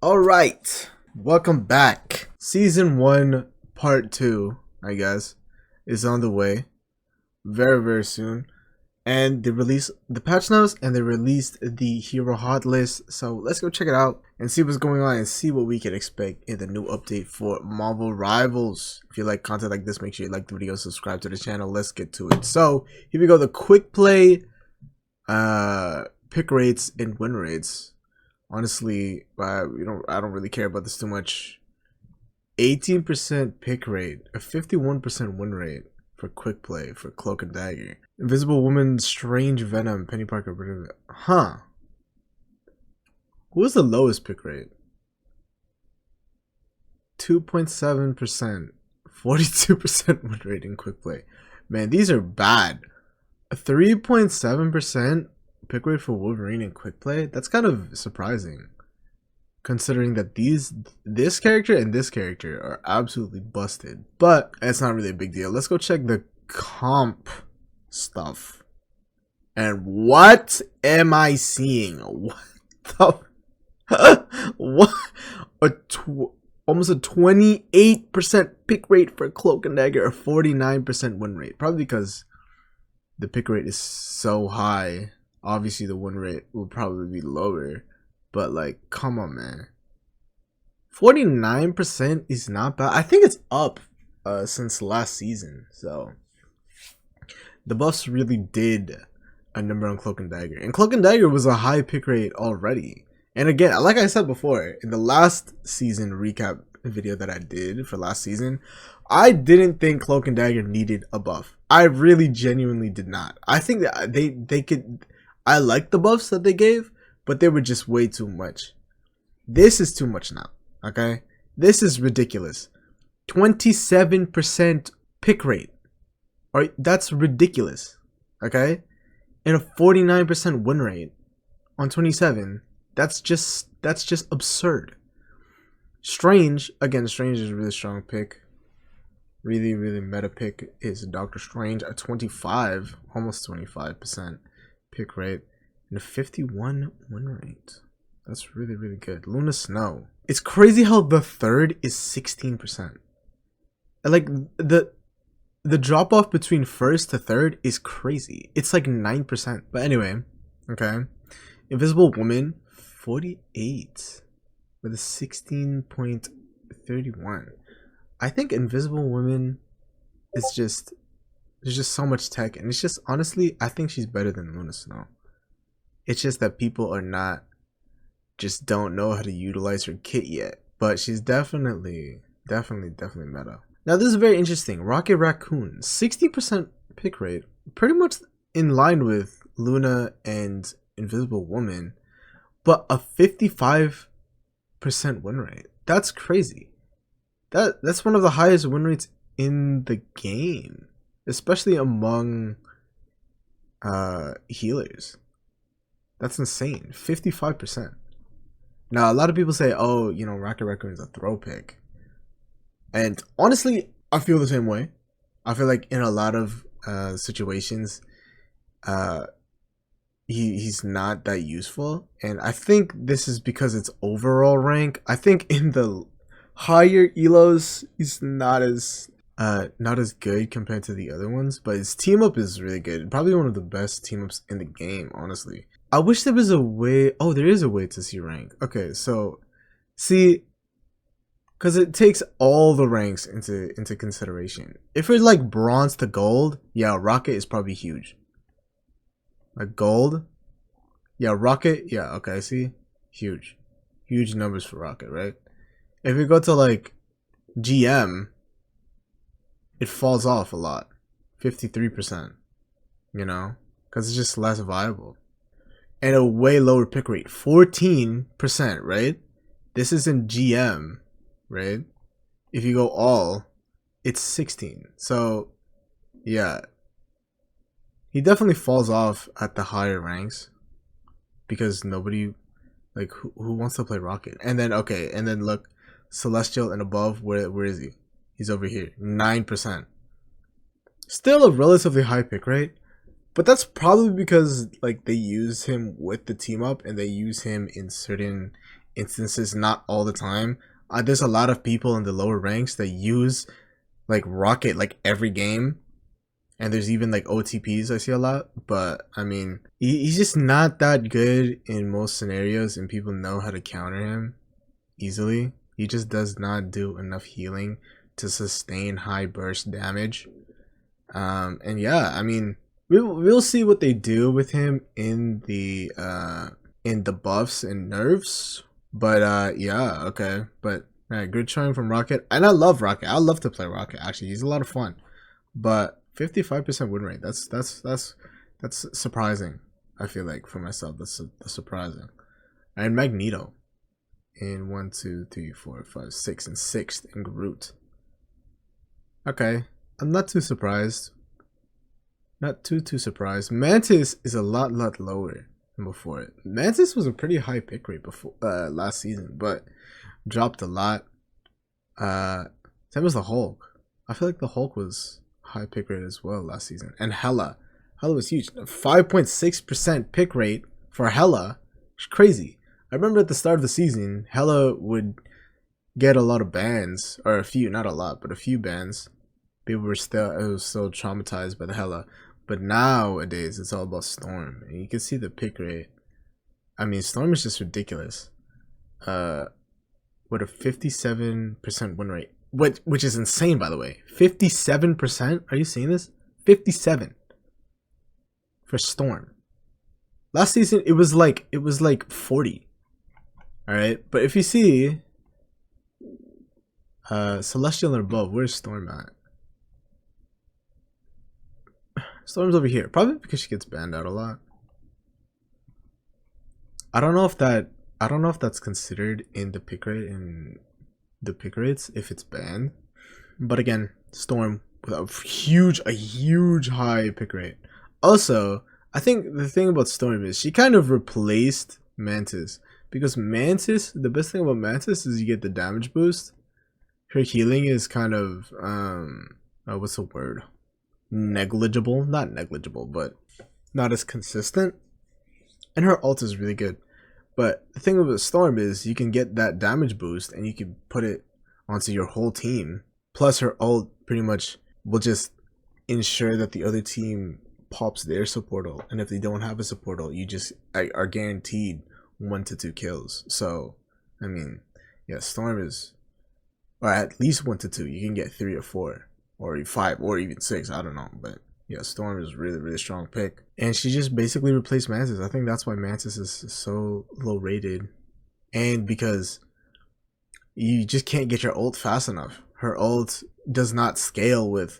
Alright, welcome back. Season 1, Part 2, I guess, is on the way very soon. And they released the patch notes and they released the hero hot list. So let's go check it out and see what's going on and see what we can expect in the new update for Marvel Rivals. If you like content like this, make sure you like the video, subscribe to the channel. Let's get to it. So here we go, the quick play pick rates and win rates. Honestly, I don't really care about this too much. 18% pick rate, a 51% win rate for quick play for Cloak and Dagger. Invisible Woman, Strange Venom, Penny Parker, rid of it. Huh. Who was the lowest pick rate? 2.7%, 42% win rate in quick play. Man, these are bad. A 3.7% pick rate for Wolverine in quick play. That's kind of surprising, considering that this character and this character are absolutely busted. But it's not really a big deal. Let's go check the comp stuff. And what am I seeing? What the what? Almost a 28% pick rate for Cloak and Dagger, a 49% win rate. Probably because the pick rate is so high. Obviously the win rate will probably be lower, but like, come on, man. 49% is not bad. I think it's up since last season. So the buffs really did a number on Cloak and Dagger, and Cloak and Dagger was a high pick rate already. And again, like I said before, in the last season recap video that I did for last season, I didn't think Cloak and Dagger needed a buff. I really genuinely did not. I think that they could. I like the buffs that they gave, but they were just way too much. This is too much now, okay? This is ridiculous. 27% pick rate. Alright, that's ridiculous, okay? And a 49% win rate on 27. That's just absurd. Strange, again, Strange is a really strong pick. Really meta pick is Doctor Strange at 25, almost 25% pick rate and a 51 win rate. That's really good. Luna Snow. It's crazy how the third is 16%. Like the drop off between first to third is crazy. It's like 9%. But anyway, okay. Invisible Woman, 48 with a 16.31. I think Invisible Woman is just, there's just so much tech, and it's just, honestly, I think she's better than Luna Snow. It's just that people are not, just don't know how to utilize her kit yet. But she's definitely meta. Now this is very interesting. Rocket Raccoon, 60% pick rate, pretty much in line with Luna and Invisible Woman, but a 55% win rate. That's crazy. That's one of the highest win rates in the game, especially among healers. That's insane. 55%. Now a lot of people say, oh, you know, Rocket Raccoon is a throw pick, and honestly I feel the same way. I feel like in a lot of situations he's not that useful, and I think this is because it's overall rank. I think in the higher elos he's not as good compared to the other ones, but his team up is really good. Probably one of the best team ups in the game, honestly. I wish there was a way. Oh, there is a way to see rank. Okay, so see, because it takes all the ranks into consideration. If it's like bronze to gold, yeah, Rocket is probably huge. Like gold, yeah, Rocket, yeah, okay, I see, huge numbers for Rocket, right? If we go to like GM, it falls off a lot, 53%, you know, because it's just less viable, and a way lower pick rate, 14%, right? This is in GM, right? If you go all, it's 16. So yeah, he definitely falls off at the higher ranks because nobody, like, who wants to play Rocket? And then okay, and then look, Celestial and above, where is he? He's over here, 9%. Still a relatively high pick rate, but that's probably because like they use him with the team up and they use him in certain instances, not all the time. There's a lot of people in the lower ranks that use like Rocket like every game, and there's even like OTPs I see a lot. But I mean, he's just not that good in most scenarios, and people know how to counter him easily. He just does not do enough healing to sustain high burst damage. And yeah, I mean, we'll see what they do with him in the buffs and nerfs. But yeah, okay. But good showing from Rocket, and I love Rocket. I love to play Rocket. Actually, he's a lot of fun. But 55% win rate. That's surprising. I feel like for myself, that's surprising. And Magneto in 1, 2, 3, 4, 5, 6, and 6th in Groot. Okay, I'm not too surprised. Not too surprised. Mantis is a lot lower than before it. Mantis was a pretty high pick rate before last season, but dropped a lot. Same as the Hulk. I feel like the Hulk was high pick rate as well last season. And Hela was huge. 5.6% pick rate for Hela. It's crazy. I remember at the start of the season, Hela would get a lot of bans, or a few, not a lot, but a few bans. People were still traumatized by the Hela. But nowadays, it's all about Storm. And you can see the pick rate. I mean, Storm is just ridiculous. With a 57% win rate. Which is insane, by the way. 57%? Are you seeing this? 57 for Storm. Last season, it was like 40. Alright? But if you see Celestial and above, where's Storm at? Storm's over here. Probably because she gets banned out a lot. I don't know if that's considered in the pick rate if it's banned. But again, Storm with a huge high pick rate. Also, I think the thing about Storm is she kind of replaced Mantis. Because Mantis, the best thing about Mantis is you get the damage boost. Her healing is kind of what's the word? Negligible. Not negligible, but not as consistent. And her ult is really good. But the thing with Storm is you can get that damage boost and you can put it onto your whole team. Plus her ult pretty much will just ensure that the other team pops their support ult. And if they don't have a support ult, you just are guaranteed 1 to 2 kills. So, I mean, yeah, Storm is, or at least 1 to 2. You can get 3 or 4. Or 5, or even 6, I don't know. But yeah, Storm is really strong pick. And she just basically replaced Mantis. I think that's why Mantis is so low rated. And because you just can't get your ult fast enough. Her ult does not scale with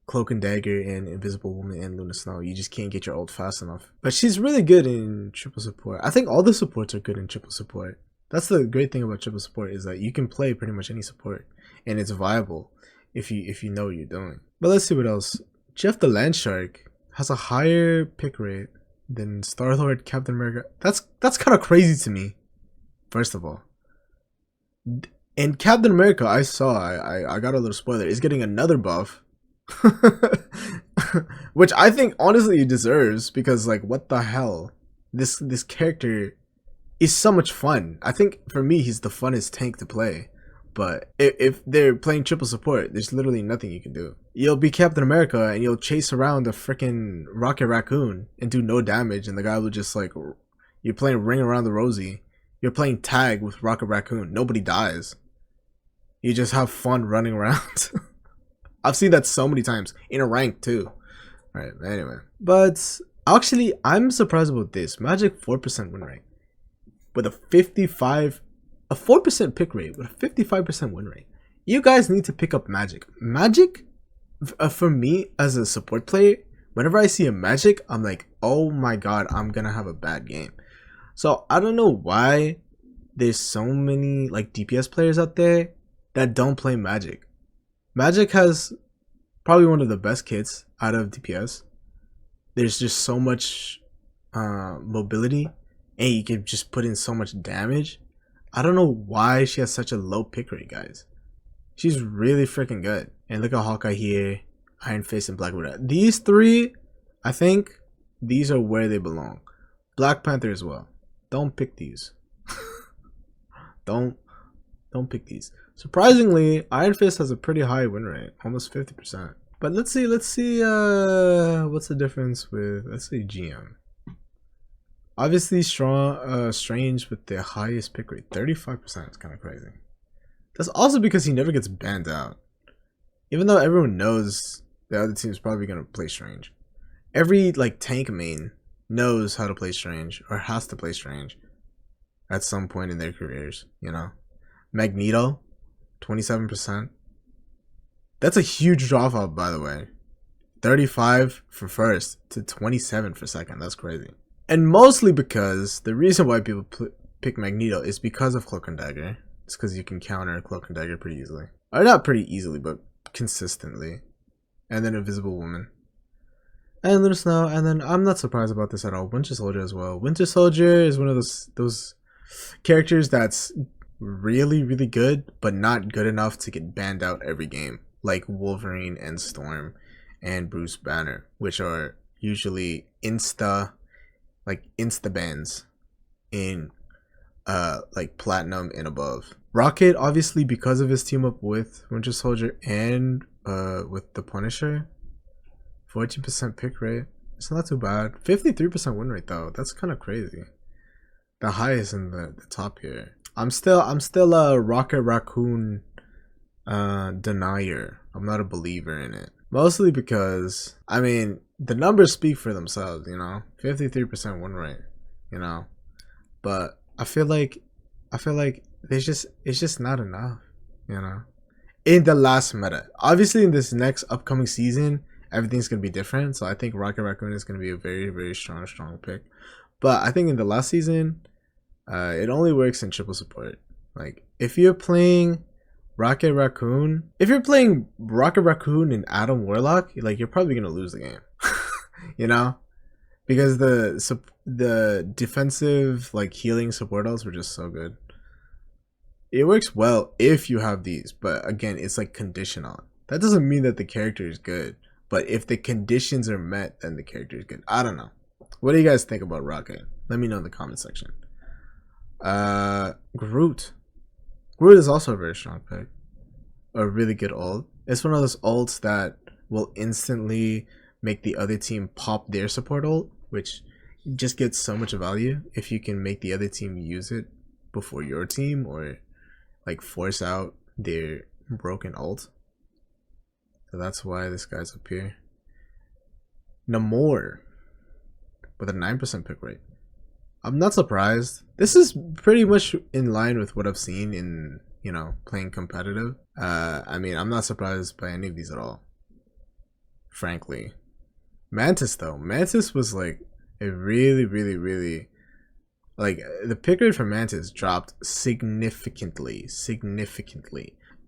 Cloak and Dagger and Invisible Woman and Luna Snow. You just can't get your ult fast enough. But she's really good in triple support. I think all the supports are good in triple support. That's the great thing about triple support, is that you can play pretty much any support. And it's viable. If you know what you're doing. But let's see what else. Jeff the Landshark has a higher pick rate than Star-Lord, Captain America. That's kind of crazy to me. First of all. And Captain America, I saw, I got a little spoiler, is getting another buff. Which I think honestly he deserves, because like what the hell? This character is so much fun. I think for me he's the funnest tank to play. But if they're playing triple support, there's literally nothing you can do. You'll be Captain America and you'll chase around a freaking Rocket Raccoon and do no damage, and the guy will just like, you're playing Ring Around the Rosie. You're playing tag with Rocket Raccoon. Nobody dies. You just have fun running around. I've seen that so many times in a rank too. Alright, anyway. But actually, I'm surprised about this. Magic 4% win rate with a 4% pick rate with a 55% win rate. You guys need to pick up Magic. Magic, for me as a support player, whenever I see a Magic, I'm like, oh my god, I'm gonna have a bad game. So I don't know why there's so many like DPS players out there that don't play Magic. Magic has probably one of the best kits out of DPS. There's just so much mobility, and you can just put in so much damage. I don't know why she has such a low pick rate, guys. She's really freaking good. And look at Hawkeye here, Iron Fist, and Black Widow. These three, I think, these are where they belong. Black Panther as well. Don't pick these. Don't pick these. Surprisingly, Iron Fist has a pretty high win rate, almost 50%. But let's see what's the difference with, let's say, GM. Obviously Strange with the highest pick rate, 35%. Is kind of crazy. That's also because he never gets banned out. Even though everyone knows the other team's probably gonna play Strange. Every like tank main knows how to play Strange or has to play Strange at some point in their careers, you know. Magneto, 27%. That's a huge drop off, by the way. 35 for first to 27 for second. That's crazy. And mostly because the reason why people pick Magneto is because of Cloak and Dagger. It's because you can counter Cloak and Dagger pretty easily. Or not pretty easily, but consistently. And then Invisible Woman. And Lunar Snow. And then I'm not surprised about this at all. Winter Soldier as well. Winter Soldier is one of those characters that's really, really good, but not good enough to get banned out every game. Like Wolverine and Storm and Bruce Banner, which are usually insta bans in like platinum and above. Rocket, obviously, because of his team up with Winter Soldier and with the Punisher, 14% pick rate. It's not too bad. 53% win rate though. That's kind of crazy. The highest in the top here. I'm still a Rocket Raccoon denier. I'm not a believer in it. Mostly because, I mean, the numbers speak for themselves, you know. 53% win rate, you know. But I feel like it's just not enough, you know. In the last meta. Obviously in this next upcoming season, everything's gonna be different. So I think Rocket Raccoon is gonna be a very, very strong pick. But I think in the last season, it only works in triple support. Like if you're playing Rocket Raccoon and Adam Warlock, like you're probably gonna lose the game. You know, because the defensive like healing support ults were just so good. It works well if you have these, but again, it's like conditional. That doesn't mean that the character is good, but if the conditions are met, then the character is good. I don't know. What do you guys think about Rocket? Let me know in the comment section. Groot is also a very strong pick. A really good ult. It's one of those ults that will instantly make the other team pop their support ult, which just gets so much value if you can make the other team use it before your team, or like force out their broken ult. So that's why this guy's up here. Namor with a 9% pick rate. I'm not surprised. This is pretty much in line with what I've seen in, you know, playing competitive. I mean, I'm not surprised by any of these at all, frankly. Mantis though. Mantis was like a really like the pick rate for Mantis dropped significantly.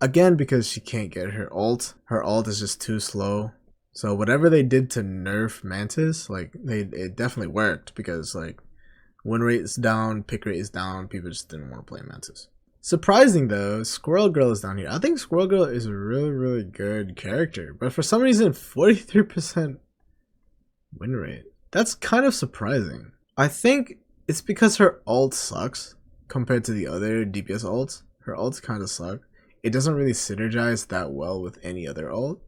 Again, because she can't get her ult. Her ult is just too slow. So whatever they did to nerf Mantis, like it definitely worked, because like win rate is down, pick rate is down. People just didn't want to play Mantis. Surprising though, Squirrel Girl is down here. I think Squirrel Girl is a really good character, but for some reason 43% win rate. That's kind of surprising. I think it's because her ult sucks compared to the other DPS ults. Her ults kind of suck. It doesn't really synergize that well with any other ult.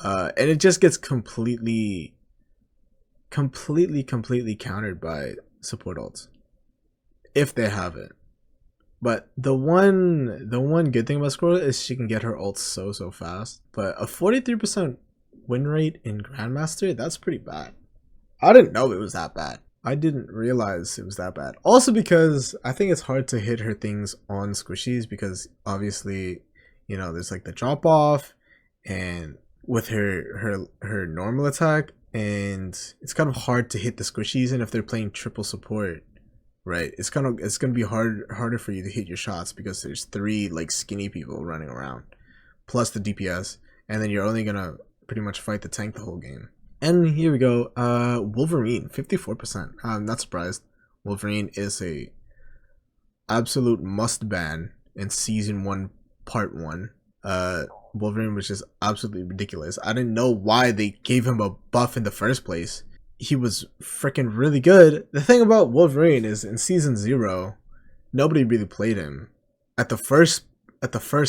And it just gets completely countered by support ults, if they have it. But the one good thing about Squirrel is she can get her ults so fast. But a 43% win rate in Grandmaster, that's pretty bad. I didn't know it was that bad. I didn't realize it was that bad. Also because I think it's hard to hit her things on squishies, because obviously, you know, there's like the drop off and with her normal attack, and it's kind of hard to hit the squishies. And if they're playing triple support, right, it's gonna be harder for you to hit your shots, because there's 3 like skinny people running around plus the DPS, and then you're only gonna pretty much fight the tank the whole game. And here we go. Wolverine, 54%. I'm not surprised. Wolverine is a absolute must ban in season 1 part 1. Wolverine was just absolutely ridiculous. I didn't know why they gave him a buff in the first place. He was freaking really good. The thing about Wolverine is in season 0, nobody really played him at the first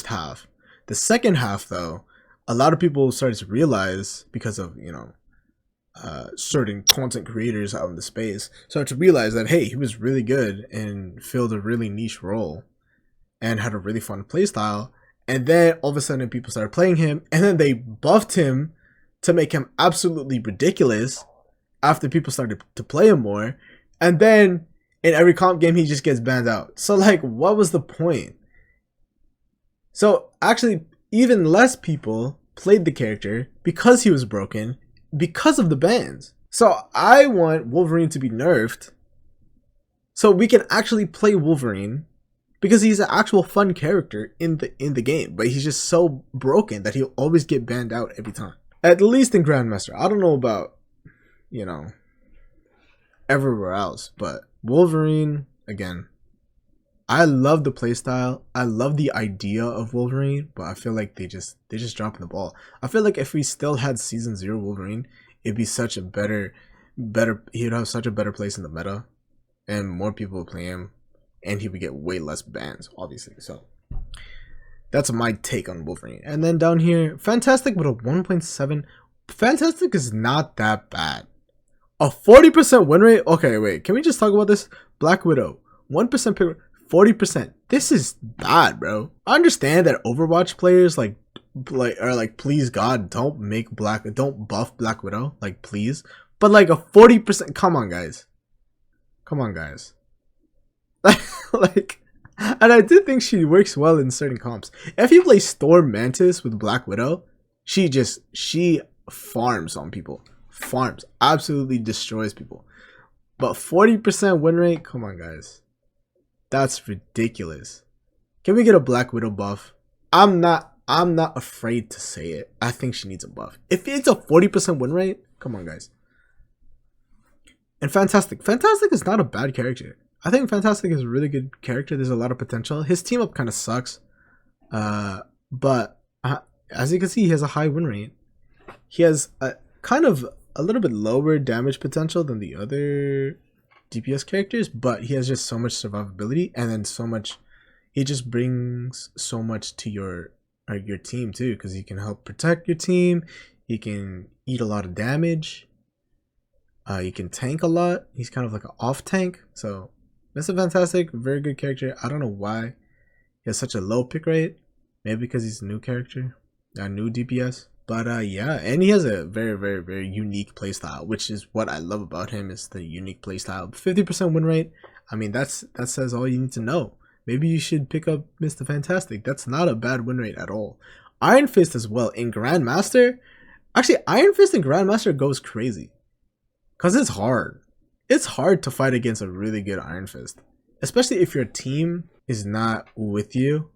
half. The second half, though, a lot of people started to realize, because of, you know, certain content creators out in the space, started to realize that, hey, he was really good and filled a really niche role and had a really fun playstyle. And then all of a sudden people started playing him, and then they buffed him to make him absolutely ridiculous after people started to play him more. And then in every comp game he just gets banned out. So like, what was the point? So actually even less people played the character because he was broken, because of the bans. So I want Wolverine to be nerfed so we can actually play Wolverine, because he's an actual fun character in the game, but he's just so broken that he'll always get banned out every time. At least in Grandmaster. I don't know about, you know, everywhere else, but Wolverine, again, I love the playstyle. I love the idea of Wolverine, but I feel like they just dropping the ball. I feel like if we still had Season 0 Wolverine, it'd be such a better, he'd have such a better place in the meta, and more people would play him, and he would get way less bans, obviously. So that's my take on Wolverine. And then down here, Fantastic with a 1.7. Fantastic is not that bad. A 40% win rate? Okay, wait. Can we just talk about this? Black Widow, 1% pick rate, 40%. This is bad, bro. I understand that Overwatch players are like, please God, don't buff Black Widow, like, please. But like a 40%, come on, guys. Like, and I do think she works well in certain comps. If you play Storm Mantis with Black Widow, she farms on people. Farms. Absolutely destroys people. But 40% win rate? Come on, guys. That's ridiculous. Can we get a Black Widow buff? I'm not afraid to say it. I think she needs a buff. If it's a 40% win rate, come on, guys. And Fantastic. Fantastic is not a bad character. I think Fantastic is a really good character. There's a lot of potential. His team up kind of sucks. But as you can see, he has a high win rate. He has a kind of a little bit lower damage potential than the other DPS characters, but he has just so much survivability, and then so much, he just brings so much to your team too, because he can help protect your team. He can eat a lot of damage. He can tank a lot. He's kind of like an off tank. So Mr. Fantastic, very good character. I don't know why he has such a low pick rate. Maybe because he's a new character, a new DPS. But yeah, and he has a very, very, very unique playstyle, which is what I love about him, is the unique playstyle. 50% win rate. I mean, that says all you need to know. Maybe you should pick up Mr. Fantastic. That's not a bad win rate at all. Iron Fist as well in Grandmaster. Actually, Iron Fist in Grandmaster goes crazy, because it's hard. It's hard to fight against a really good Iron Fist, especially if your team is not with you,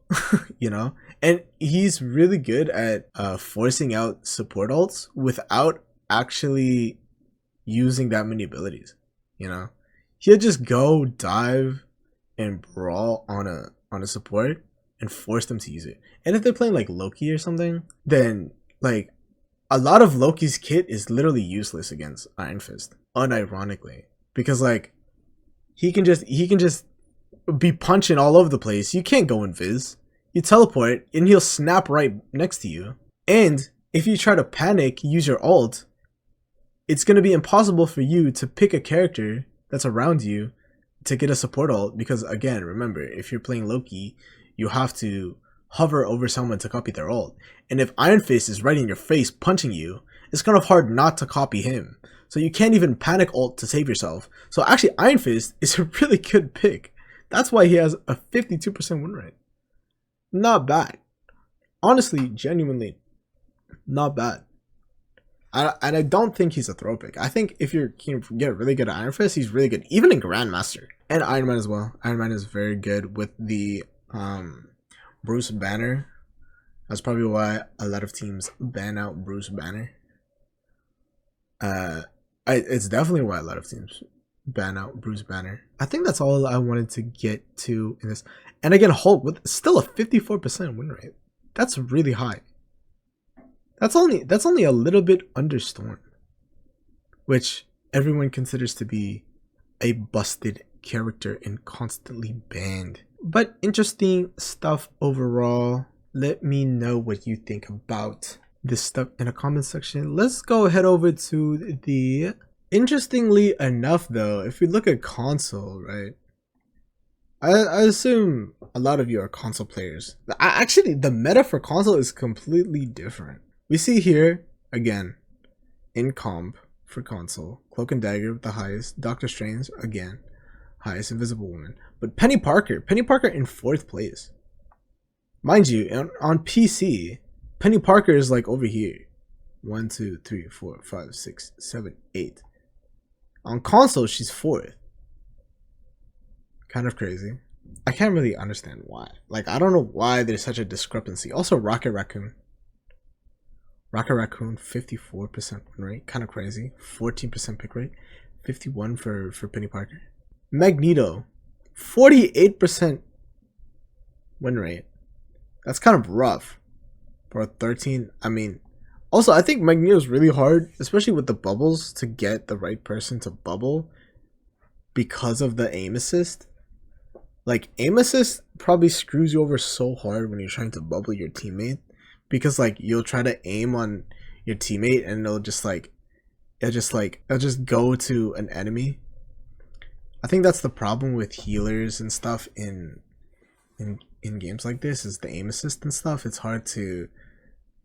you know? And he's really good at forcing out support ults without actually using that many abilities, you know? He'll just go dive and brawl on a support and force them to use it. And if they're playing like Loki or something, then like a lot of Loki's kit is literally useless against Iron Fist, unironically. Because like he can just be punching all over the place. You can't go invis. You teleport and he'll snap right next to you. And if you try to panic, use your ult, it's gonna be impossible for you to pick a character that's around you to get a support ult, because again, remember, if you're playing Loki, you have to hover over someone to copy their ult. And if Iron Fist is right in your face punching you, it's kind of hard not to copy him. So you can't even panic ult to save yourself. So actually Iron Fist is a really good pick. That's why he has a 52% win rate. Not bad. Honestly, genuinely, not bad. And I don't think he's a throw pick. I think if you can get really good at Iron Fist, he's really good, even in Grandmaster. And Iron Man as well. Iron Man is very good with the Bruce Banner. That's probably why a lot of teams ban out Bruce Banner. It's definitely why a lot of teams ban out Bruce Banner. I think that's all I wanted to get to in this. And again, Hulk with still a 54% win rate. That's really high. That's only a little bit under Storm, which everyone considers to be a busted character and constantly banned. But interesting stuff overall. Let me know what you think about this stuff in a comment section. Let's go head over to the... Interestingly enough though, if we look at console, right? I assume a lot of you are console players. Actually, the meta for console is completely different. We see here, again, in comp for console, Cloak and Dagger with the highest, Doctor Strange, again, highest, Invisible Woman. But Penny Parker in 4th place. Mind you, on PC, Penny Parker is like over here. 1, 2, 3, 4, 5, 6, 7, 8. On console, she's 4th. Kind of crazy. I can't really understand why. Like, I don't know why there's such a discrepancy. Also, Rocket Raccoon, 54% win rate. Kind of crazy. 14% pick rate. 51 for Penny Parker. Magneto, 48% win rate. That's kind of rough for a 13. I mean, also, I think Magneto's really hard, especially with the bubbles, to get the right person to bubble because of the aim assist. Like, aim assist probably screws you over so hard when you're trying to bubble your teammate, because like you'll try to aim on your teammate and it'll just go to an enemy. I think that's the problem with healers and stuff in games like this, is the aim assist and stuff. It's hard to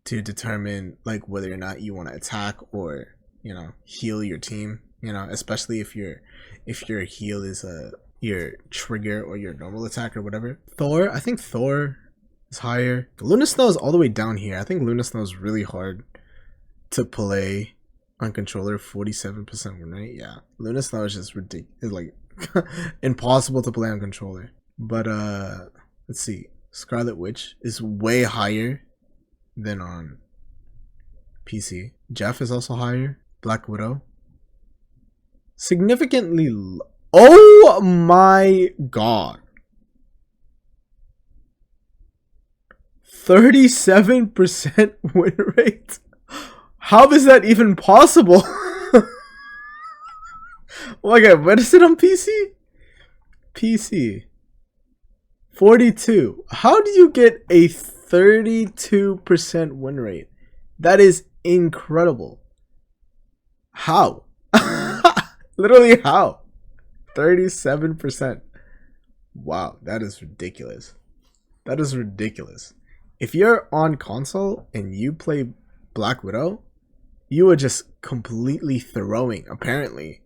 determine like whether or not you want to attack or, you know, heal your team, you know, especially if your heal is your trigger or your normal attack or whatever. Thor, I think Thor is higher. Luna Snow is all the way down here. I think Luna Snow is really hard to play on controller. 47% win rate. Yeah, Luna Snow is just ridiculous. It's like impossible to play on controller. But let's see. Scarlet Witch is way higher than on PC. Jeff is also higher. Black Widow, significantly oh my god. 37% win rate. How is that even possible? Oh my god, what is it on PC? PC 42. How do you get a 32% win rate? That is incredible. How? Literally how? 37%. Wow, that is ridiculous. That is ridiculous. If you're on console and you play Black Widow, you are just completely throwing, apparently.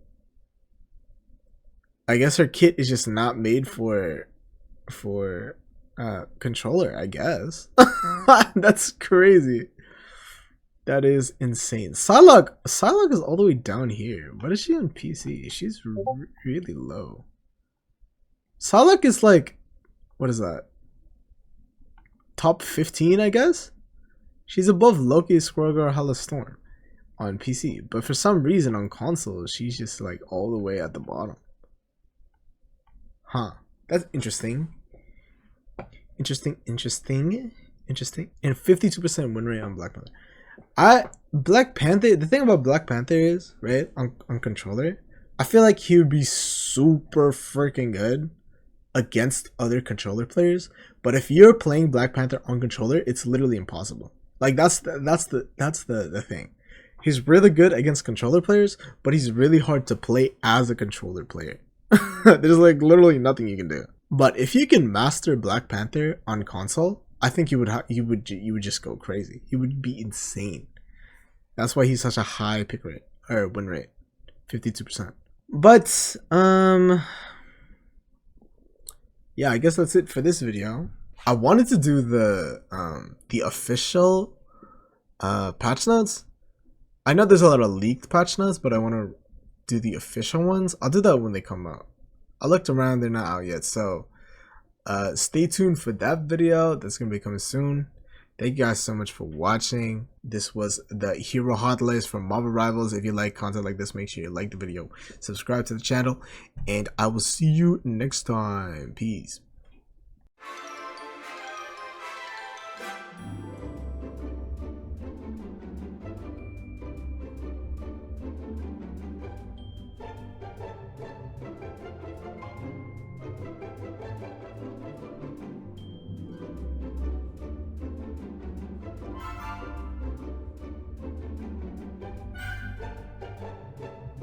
I guess her kit is just not made for controller, I guess. That's crazy. That is insane. Psylocke is all the way down here. What is she on PC? She's really low. Psylocke is like, what is that? Top 15, I guess? She's above Loki, Squirrel Girl, Hella Storm on PC. But for some reason on console, she's just like all the way at the bottom. Huh. That's interesting. Interesting. And 52% win rate on Black Panther. Black Panther, the thing about Black Panther is, right, on controller, I feel like he would be super freaking good against other controller players. But if you're playing Black Panther on controller, it's literally impossible. Like that's the thing. He's really good against controller players, but he's really hard to play as a controller player. There's like literally nothing you can do. But if you can master Black Panther on console, I think you would just go crazy. He would be insane. That's why he's such a high pick rate or win rate, 52%. But yeah, I guess that's it for this video. I wanted to do the official patch notes. I know there's a lot of leaked patch notes, but I want to do the official ones. I'll do that when they come out. I looked around, they're not out yet, so stay tuned for that video. That's gonna be coming soon. Thank you guys so much for watching. This was the hero hot list from Marvel Rivals. If you like content like this, make sure you like the video, subscribe to the channel, and I will see you next time. Peace.